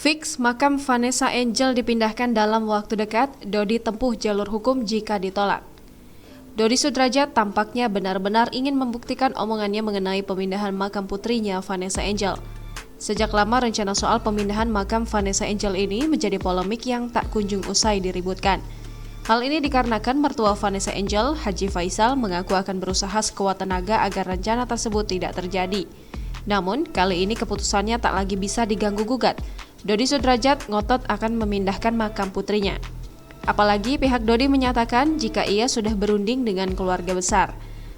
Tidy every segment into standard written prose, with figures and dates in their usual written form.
Fix makam Vanessa Angel dipindahkan dalam waktu dekat, Dodi tempuh jalur hukum jika ditolak. Dodi Sudrajat tampaknya benar-benar ingin membuktikan omongannya mengenai pemindahan makam putrinya Vanessa Angel. Sejak lama rencana soal pemindahan makam Vanessa Angel ini menjadi polemik yang tak kunjung usai diributkan. Hal ini dikarenakan mertua Vanessa Angel, Haji Faisal, mengaku akan berusaha sekuat tenaga agar rencana tersebut tidak terjadi. Namun, kali ini keputusannya tak lagi bisa diganggu-gugat. Dodi Sudrajat ngotot akan memindahkan makam putrinya. Apalagi pihak Dodi menyatakan jika ia sudah berunding dengan keluarga besar.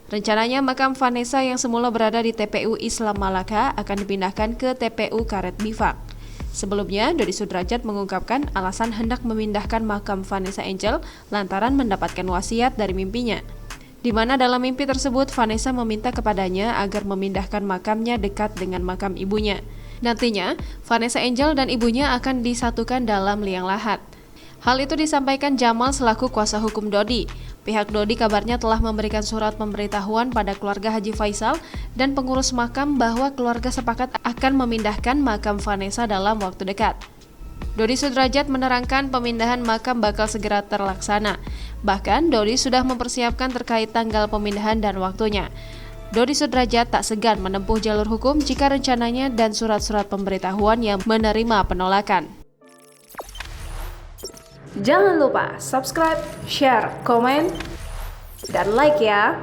Rencananya makam Vanessa yang semula berada di TPU Islam Malaka akan dipindahkan ke TPU Karet Bifak. Sebelumnya, Dodi Sudrajat mengungkapkan alasan hendak memindahkan makam Vanessa Angel lantaran mendapatkan wasiat dari mimpinya, di mana dalam mimpi tersebut Vanessa meminta kepadanya agar memindahkan makamnya dekat dengan makam ibunya. Nantinya, Vanessa Angel dan ibunya akan disatukan dalam liang lahat. Hal itu disampaikan Jamal selaku kuasa hukum Dodi. Pihak Dodi kabarnya telah memberikan surat pemberitahuan pada keluarga Haji Faisal dan pengurus makam bahwa keluarga sepakat akan memindahkan makam Vanessa dalam waktu dekat. Dodi Sudrajat menerangkan pemindahan makam bakal segera terlaksana. Bahkan, Dodi sudah mempersiapkan terkait tanggal pemindahan dan waktunya. Dodi Sudrajat tak segan menempuh jalur hukum jika rencananya dan surat-surat pemberitahuan yang menerima penolakan. Jangan lupa subscribe, share, komen, dan like ya!